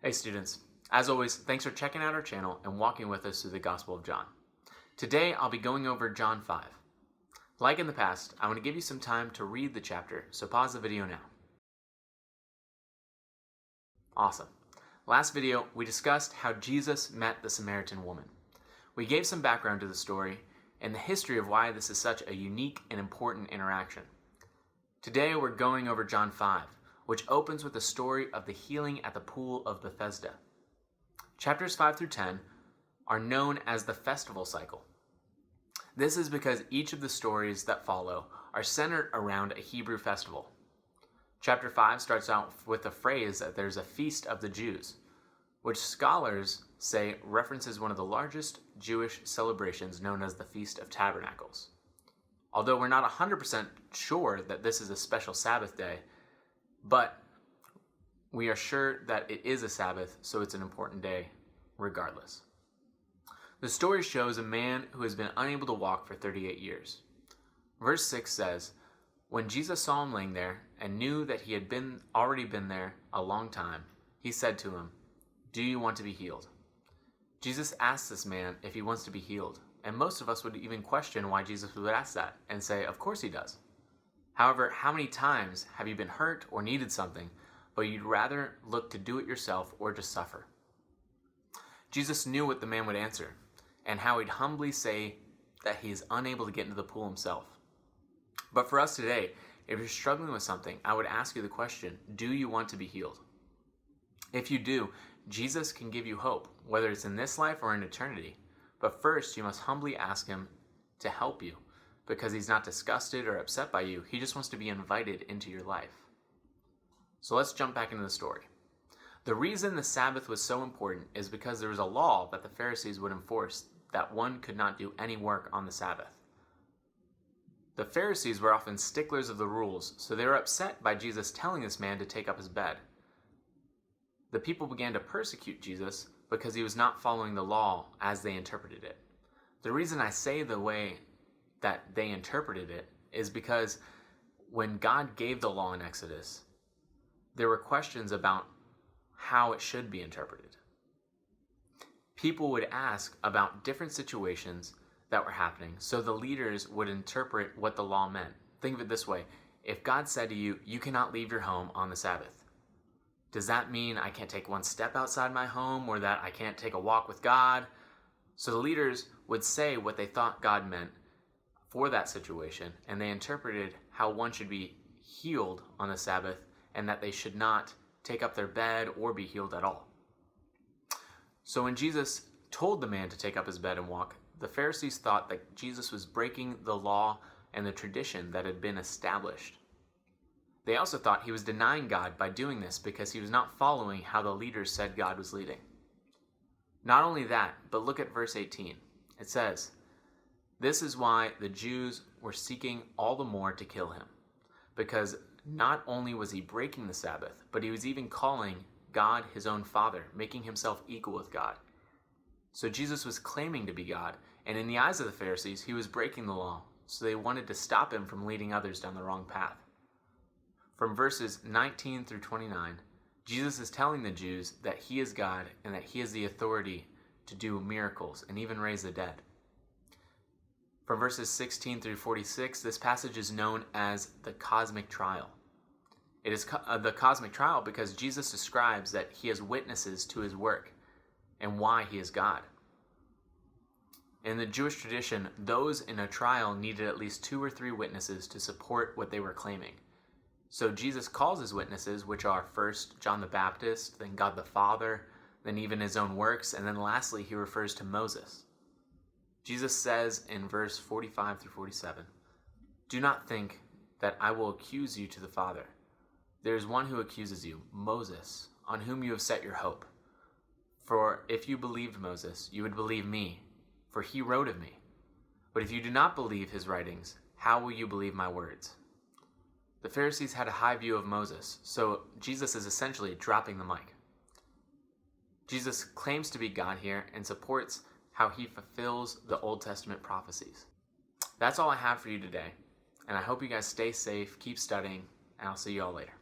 Hey students, as always, thanks for checking out our channel and walking with us through the Gospel of John. Today I'll be going over John 5. Like in the past, I want to give you some time to read the chapter, so pause the video now. Awesome. Last video, we discussed how Jesus met the Samaritan woman. We gave some background to the story and the history of why this is such a unique and important interaction. Today we're going over John 5, which opens with the story of the healing at the pool of Bethesda. Chapters 5 through 10 are known as the festival cycle. This is because each of the stories that follow are centered around a Hebrew festival. Chapter 5 starts out with the phrase that there's a feast of the Jews, which scholars say references one of the largest Jewish celebrations known as the Feast of Tabernacles. Although we're not 100% sure that this is a special Sabbath day, but we are sure that it is a Sabbath, so it's an important day regardless. The story shows a man who has been unable to walk for 38 years. Verse 6 says, "When Jesus saw him laying there and knew that he had already been there a long time, he said to him, 'Do you want to be healed?' Jesus asks this man if he wants to be healed, and most of us would even question why Jesus would ask that and say, of course he does. However, how many times have you been hurt or needed something, but you'd rather look to do it yourself or just suffer? Jesus knew what the man would answer, and how he'd humbly say that he is unable to get into the pool himself. But for us today, if you're struggling with something, I would ask you the question, do you want to be healed? If you do, Jesus can give you hope, whether it's in this life or in eternity. But first, you must humbly ask him to help you, because he's not disgusted or upset by you. He just wants to be invited into your life. So let's jump back into the story. The reason the Sabbath was so important is because there was a law that the Pharisees would enforce that one could not do any work on the Sabbath. The Pharisees were often sticklers of the rules, so they were upset by Jesus telling this man to take up his bed. The people began to persecute Jesus because he was not following the law as they interpreted it. The reason I say the way that they interpreted it is because when God gave the law in Exodus, there were questions about how it should be interpreted. People would ask about different situations that were happening, so the leaders would interpret what the law meant. Think of it this way. If God said to you, you cannot leave your home on the Sabbath, does that mean I can't take one step outside my home, or that I can't take a walk with God? So the leaders would say what they thought God meant for that situation, and they interpreted how one should be healed on the Sabbath and that they should not take up their bed or be healed at all. So when Jesus told the man to take up his bed and walk, the Pharisees thought that Jesus was breaking the law and the tradition that had been established. They also thought he was denying God by doing this because he was not following how the leaders said God was leading. Not only that, but look at verse 18. It says, "This is why the Jews were seeking all the more to kill him, because not only was he breaking the Sabbath, but he was even calling God his own Father, making himself equal with God." So Jesus was claiming to be God, and in the eyes of the Pharisees, he was breaking the law, so they wanted to stop him from leading others down the wrong path. From verses 19 through 29, Jesus is telling the Jews that he is God and that he has the authority to do miracles and even raise the dead. From verses 16 through 46, this passage is known as the cosmic trial. It is the cosmic trial because Jesus describes that he has witnesses to his work and why he is God. In the Jewish tradition, those in a trial needed at least 2 or 3 witnesses to support what they were claiming. So Jesus calls his witnesses, which are first John the Baptist, then God the Father, then even his own works, and then lastly he refers to Moses. Jesus says in verse 45 through 47, "Do not think that I will accuse you to the Father. There is one who accuses you, Moses, on whom you have set your hope. For if you believed Moses, you would believe me, for he wrote of me. But if you do not believe his writings, how will you believe my words?" The Pharisees had a high view of Moses, so Jesus is essentially dropping the mic. Jesus claims to be God here and supports how he fulfills the Old Testament prophecies. That's all I have for you today, and I hope you guys stay safe, keep studying, and I'll see you all later.